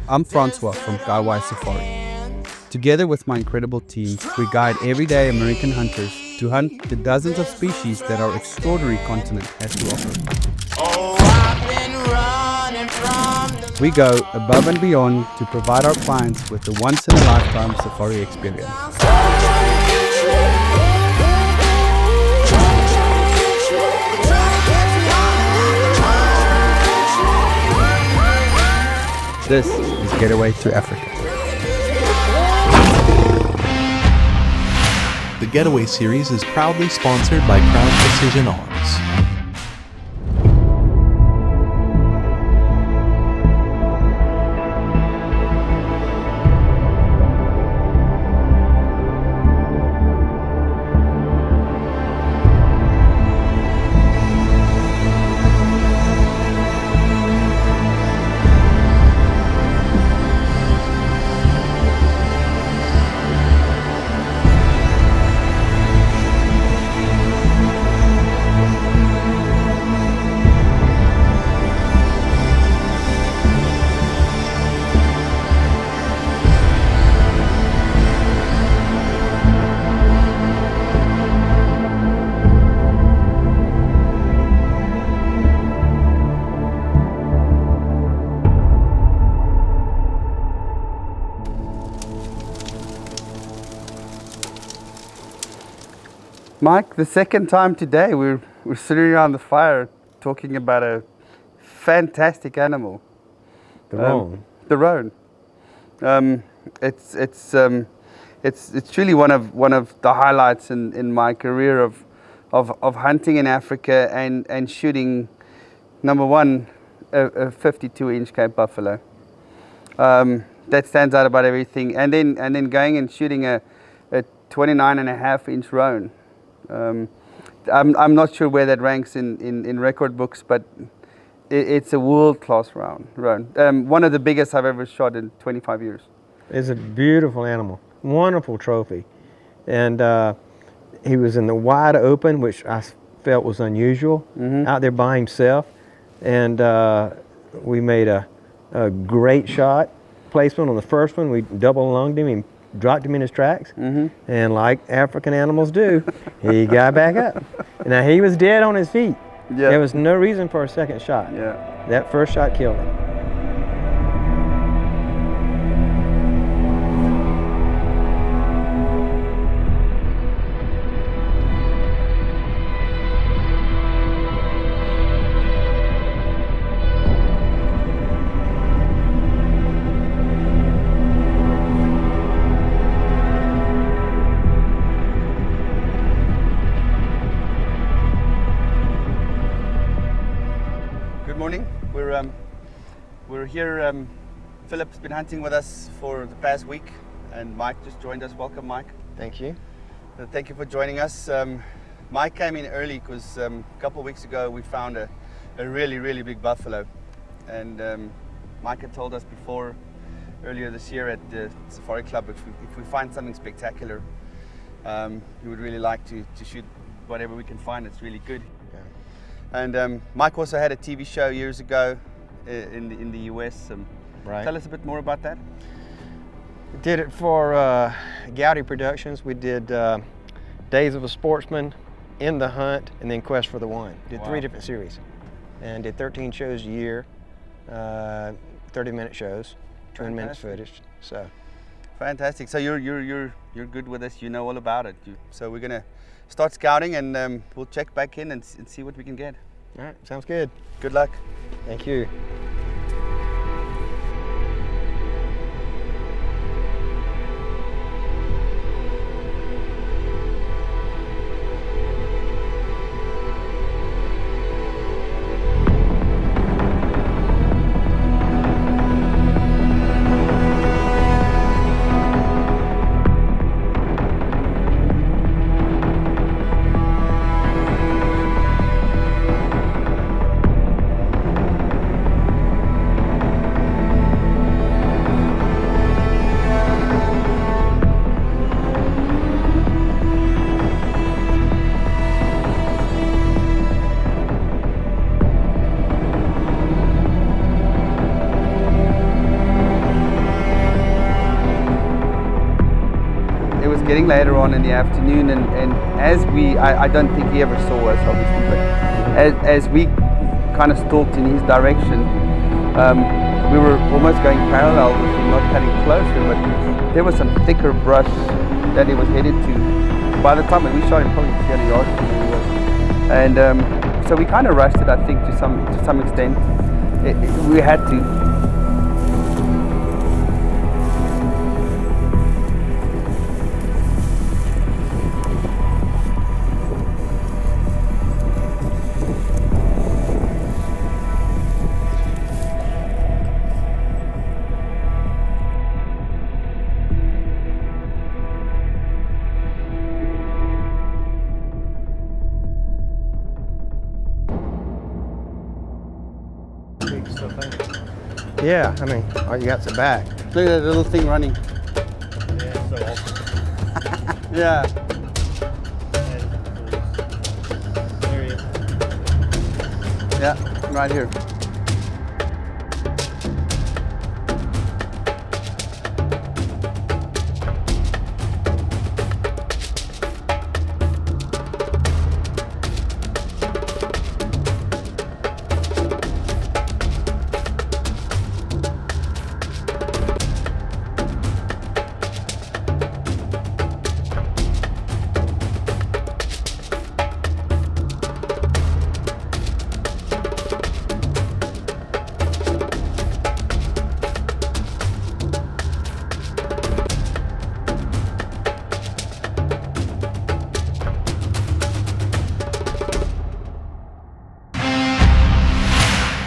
I'm Francois from Getaway Safari. Together with my incredible team, we guide everyday American hunters to hunt the dozens of species that our extraordinary continent has to offer. We go above and beyond to provide our clients with a once-in-a-lifetime safari experience. This is Getaway to Africa. The Getaway series is proudly sponsored by Crown Precision Arms. Mike, the second time today we're sitting around the fire talking about a fantastic animal. The Roan. The Roan. It's truly one of the highlights in my career of hunting in Africa and shooting, number one, a 52-inch Cape buffalo. That stands out about everything, and then going and shooting a 29.5-inch Roan. I'm not sure where that ranks in record books, but it's a world-class Roan. One of the biggest I've ever shot in 25 years. It's a beautiful animal, wonderful trophy. And he was in the wide open, which I felt was unusual, out there by himself. And we made a great shot placement on the first one. We double-lunged him and dropped him in his tracks, and like African animals do, he got back up. Now he was dead on his feet. Yeah. There was no reason for a second shot. Yeah. That first shot killed him. We're here. Philip's been hunting with us for the past week, and Mike just joined us. Welcome, Mike. Thank you. Thank you for joining us. Mike came in early because a couple of weeks ago we found a really big buffalo, and Mike had told us earlier this year at the Safari Club, if we find something spectacular, he would really like to shoot whatever we can find. It's really good. Yeah. And Mike also had a TV show years ago in the US. Right. Tell us a bit more about that. We did it for Gowdy Productions. We did Days of a Sportsman, In the Hunt, and then Quest for the One. Did 3 different series, and did 13 shows a year, 30-minute shows, 2 minutes footage. So fantastic. So you're good with this. You know all about it. So we're gonna start scouting, and we'll check back in and see what we can get. All right, sounds good. Good luck. Thank you. later on in the afternoon, and as I don't think he ever saw us, obviously, but as we kind of stalked in his direction, we were almost going parallel with him, not cutting closer, but there was some thicker brush that he was headed to. By the time we shot him, probably 300 yards from where he was. And so we kind of rushed it, I think, to some extent. We had to. Yeah, I mean, all you got's a back. Look at that little thing running. Yeah, so awesome. Yeah. There he is. Yeah, right here.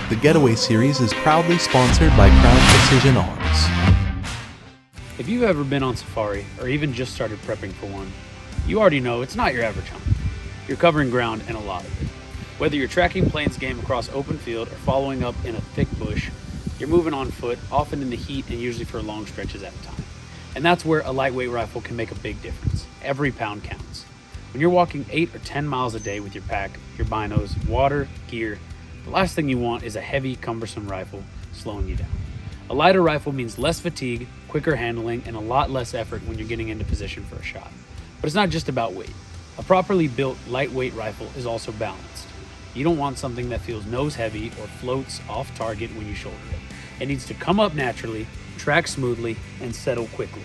The Getaway series is proudly sponsored by Crown Precision Arms. If you've ever been on safari or even just started prepping for one, you already know it's not your average hunt. You're covering ground in a lot of it. Whether you're tracking plains game across open field or following up in a thick bush, you're moving on foot, often in the heat and usually for long stretches at a time. And that's where a lightweight rifle can make a big difference. Every pound counts. When you're walking 8 or 10 miles a day with your pack, your binos, water, gear, the last thing you want is a heavy, cumbersome rifle slowing you down. A lighter rifle means less fatigue, quicker handling, and a lot less effort when you're getting into position for a shot. But it's not just about weight. A properly built lightweight rifle is also balanced. You don't want something that feels nose heavy or floats off target when you shoulder it. It needs to come up naturally, track smoothly, and settle quickly.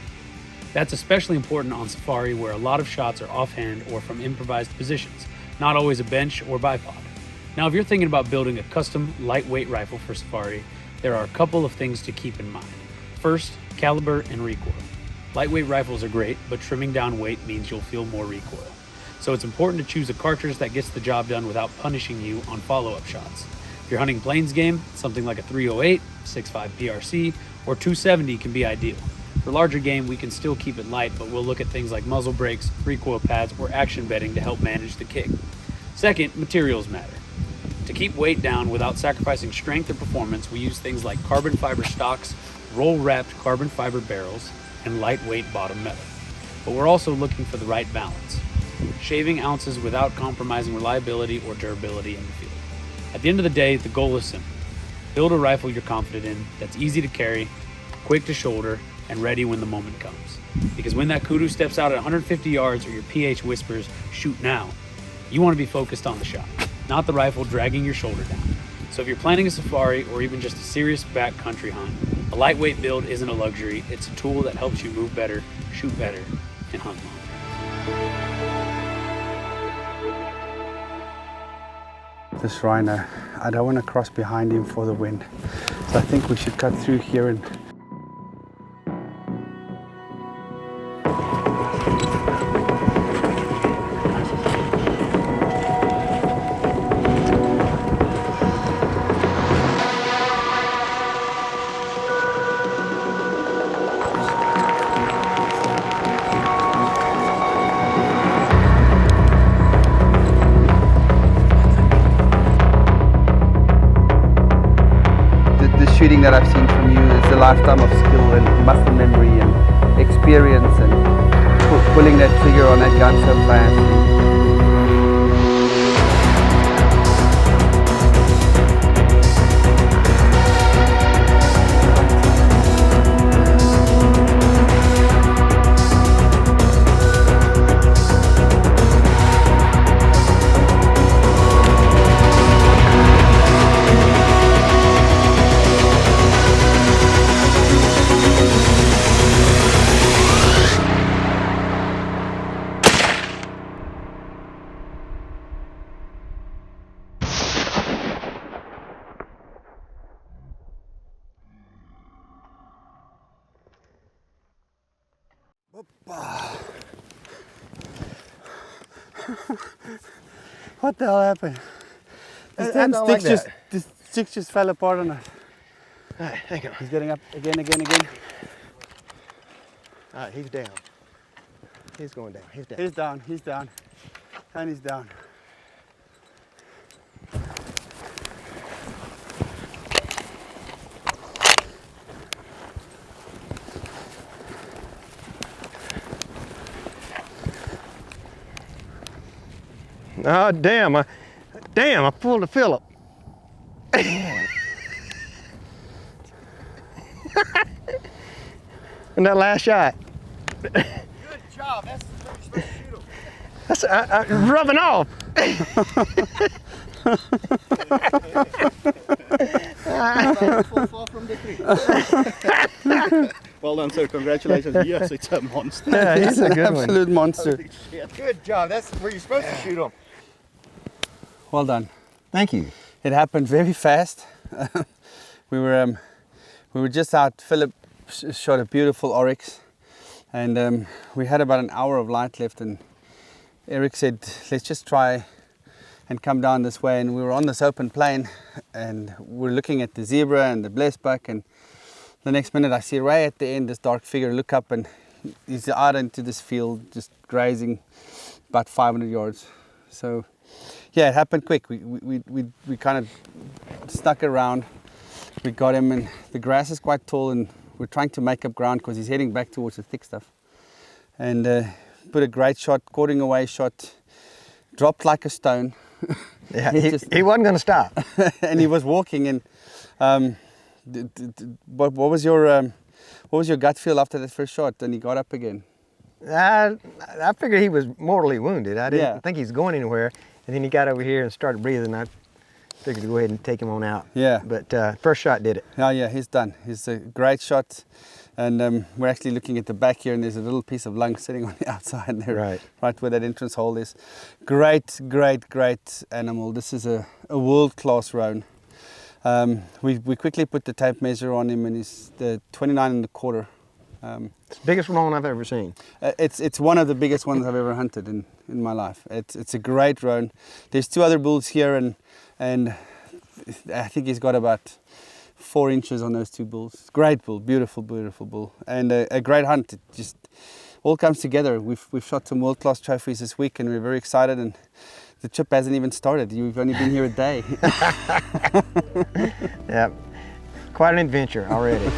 That's especially important on safari where a lot of shots are offhand or from improvised positions, not always a bench or bipod. Now, if you're thinking about building a custom lightweight rifle for safari, there are a couple of things to keep in mind. First, caliber and recoil. Lightweight rifles are great, but trimming down weight means you'll feel more recoil. So it's important to choose a cartridge that gets the job done without punishing you on follow-up shots. If you're hunting plains game, something like a 308, 6.5 PRC, or 270 can be ideal. For larger game, we can still keep it light, but we'll look at things like muzzle brakes, recoil pads, or action bedding to help manage the kick. Second, materials matter. To keep weight down without sacrificing strength or performance, we use things like carbon fiber stocks, roll-wrapped carbon fiber barrels, and lightweight bottom metal. But we're also looking for the right balance, shaving ounces without compromising reliability or durability in the field. At the end of the day, the goal is simple. Build a rifle you're confident in, that's easy to carry, quick to shoulder, and ready when the moment comes. Because when that kudu steps out at 150 yards or your PH whispers, shoot now, you want to be focused on the shot, not the rifle dragging your shoulder down. So if you're planning a safari or even just a serious backcountry hunt, a lightweight build isn't a luxury, it's a tool that helps you move better, shoot better, and hunt longer. This rhino, I don't want to cross behind him for the wind. So I think we should cut through here and shooting that I've seen from you is a lifetime of skill and muscle memory and experience and pulling that trigger on that gun so fast. What the hell happened? I don't like that. The sticks just fell apart on us. All right, hang on. He's getting up again. All right, he's down. He's going down. He's down. He's down. And he's down. Oh, damn. I pulled a Phillip. And that last shot. Good job. That's where you're supposed to shoot him. That's rubbing off. Fall far from the tree. Well done, sir. Congratulations. Yes, it's a monster. Yeah, he's a good one. Absolute monster. Good job. That's where you're supposed to shoot him. Well done. Thank you. It happened very fast. we were just out. Philip shot a beautiful oryx, and we had about an hour of light left. And Eric said, "Let's just try and come down this way." And we were on this open plain, and we're looking at the zebra and the blessed buck. And the next minute, I see right at the end this dark figure look up, and he's out into this field, just grazing about 500 yards. So. Yeah, it happened quick. We kind of snuck around. We got him, and the grass is quite tall, and we're trying to make up ground because he's heading back towards the thick stuff. And put a great shot, quartering away shot, dropped like a stone. Yeah, he wasn't going to stop. And he was walking. And what was your gut feel after that first shot? And he got up again. I figured he was mortally wounded. I didn't think he's going anywhere. And then he got over here and started breathing. I figured to go ahead and take him on out. Yeah. But first shot did it. Oh yeah, he's done. He's a great shot. And we're actually looking at the back here, and there's a little piece of lung sitting on the outside there, right where that entrance hole is. Great animal. This is a world-class roan. We quickly put the tape measure on him, and he's the 29.25. It's the biggest roan I've ever seen. It's one of the biggest ones I've ever hunted in my life. It's a great roan. There's two other bulls here, and I think he's got about 4 inches on those two bulls. Great bull, beautiful bull, and a great hunt. It just all comes together. We've shot some world-class trophies this week, and we're very excited. And the trip hasn't even started. You've only been here a day. Yeah, quite an adventure already.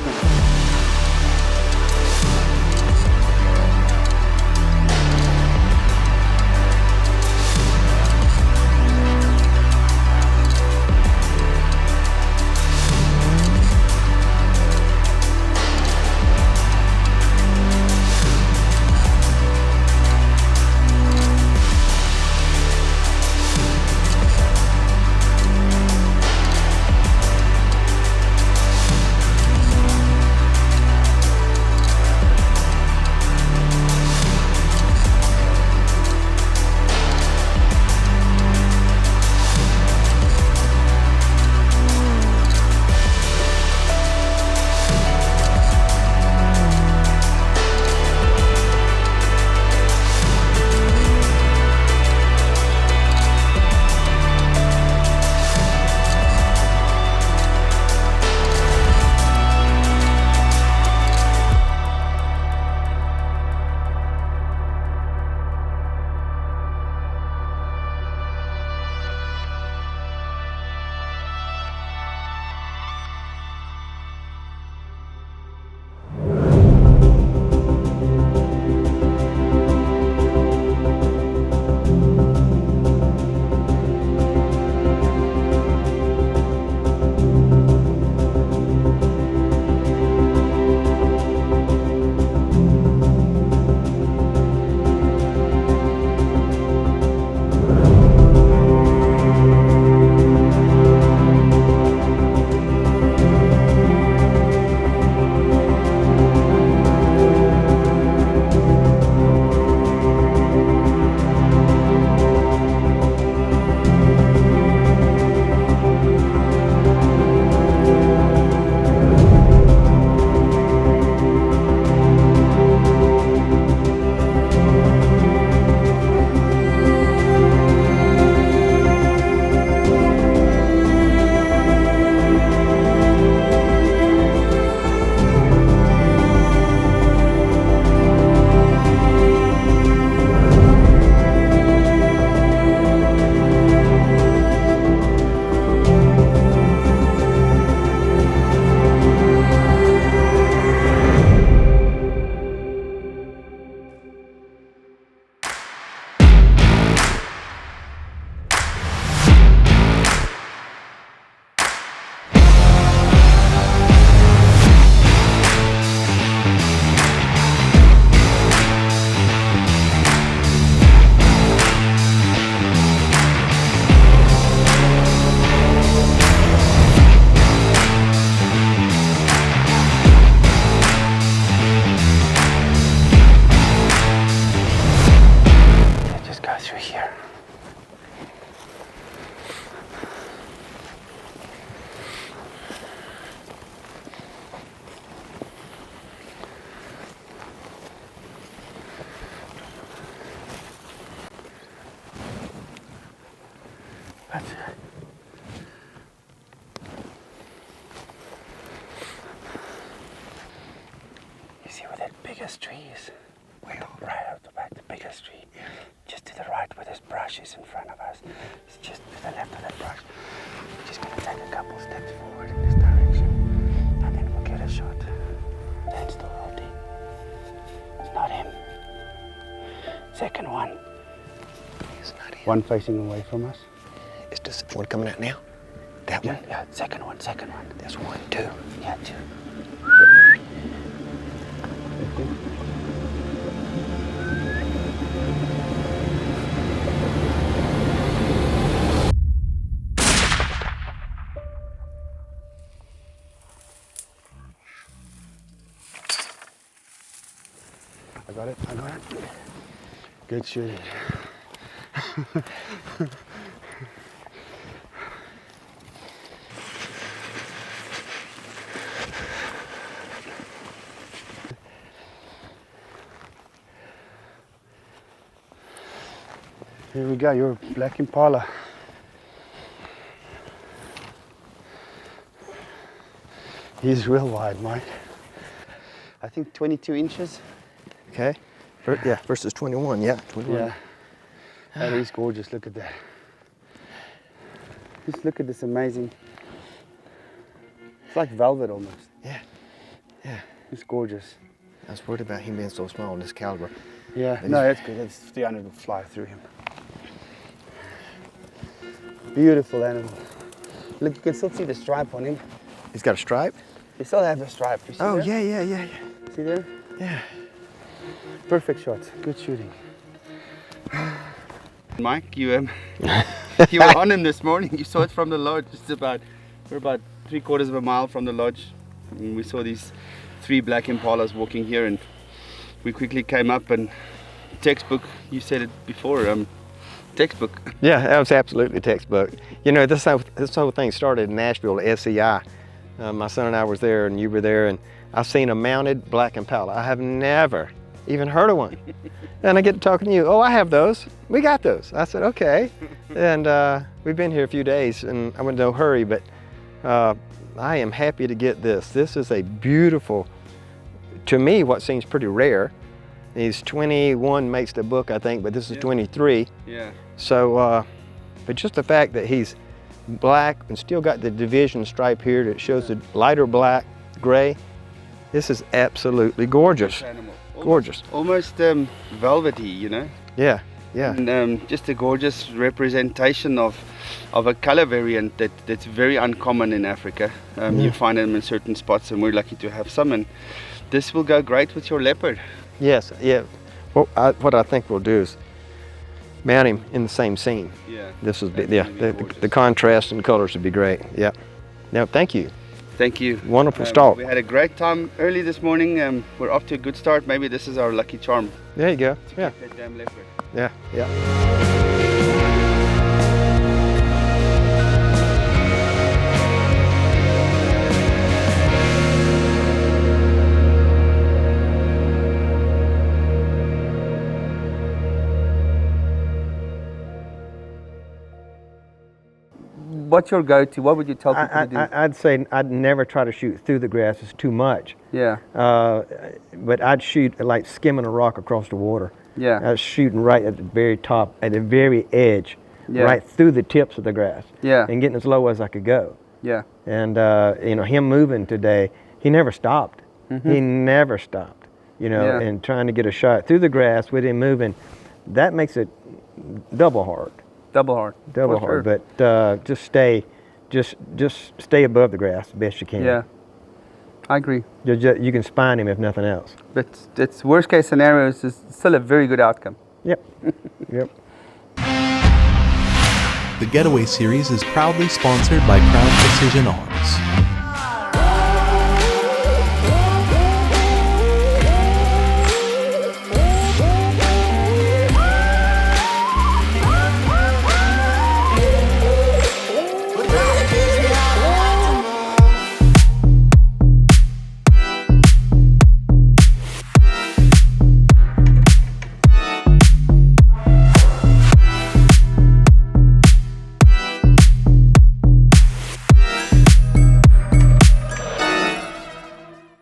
That's it. You see where that biggest tree is? Well, right out the back, the biggest tree. Yeah. Just to the right where this brush is in front of us. It's just to the left of that brush. We're just gonna take a couple steps forward in this direction. And then we'll get a shot. That's the roadie. It's not him. Second one. It's not him. One facing away from us. Is this one coming out now? That one? Yeah, second one. That's 1, 2. Yeah, 2. I got it. Good shooting. Here we go, your Black Impala. He's real wide, Mike. I think 22 inches. Okay. Yeah, versus 21. Yeah, 21. Yeah. That is gorgeous, look at that. Just look at this amazing, it's like velvet almost. Yeah. It's gorgeous. I was worried about him being so small in this caliber. Yeah, no, that's good. That's 300 will fly through him. Beautiful animal. Look, you can still see the stripe on him. He's got a stripe? You still have the stripe. You see Oh, there? yeah. See there? Yeah. Perfect shot. Good shooting. Mike, you you were on him this morning. You saw it from the lodge. We're about 3/4 of a mile from the lodge. And we saw these 3 Black Impalas walking here, and we quickly came up and textbook. You said it before. Textbook. Yeah, that was absolutely textbook. You know, this whole thing started in Nashville at SCI. My son and I was there, and you were there, and I've seen a mounted Black Impala. I have never even heard of one. And I get to talking to you. Oh, I have those. We got those. I said, okay. And we've been here a few days, and I'm in no hurry, but I am happy to get this. This is a beautiful, to me, what seems pretty rare. He's 21 makes the book, I think, but this is 23. Yeah. So, but just the fact that he's black and still got the division stripe here that shows the lighter black, gray, this is absolutely gorgeous. Gorgeous. Almost velvety, you know. Yeah. And just a gorgeous representation of a color variant that's very uncommon in Africa. You find them in certain spots, and we're lucky to have some. And this will go great with your leopard. Yes, yeah. Well, what I think we'll do is mount him in the same scene. Yeah. This is the contrast and colors would be great. Yeah. Now, thank you. Thank you. Wonderful start. We had a great time early this morning. We're off to a good start. Maybe this is our lucky charm. There you go. Yeah. That damn leopard. Yeah. What's your go-to? What would you tell people to do? I'd say I'd never try to shoot through the grass. It's too much. Yeah. But I'd shoot like skimming a rock across the water. Yeah. I was shooting right at the very top, at the very edge, right through the tips of the grass. Yeah. And getting as low as I could go. Yeah. And you know, him moving today, he never stopped. He never stopped. You know, and trying to get a shot through the grass with him moving, that makes it double hard. Double hard. Double hard. Sure. But just stay above the grass the best you can. Yeah. I agree. You can spine him if nothing else. But it's worst case scenario is still a very good outcome. Yep. Yep. The Getaway series is proudly sponsored by Crown Precision Arms.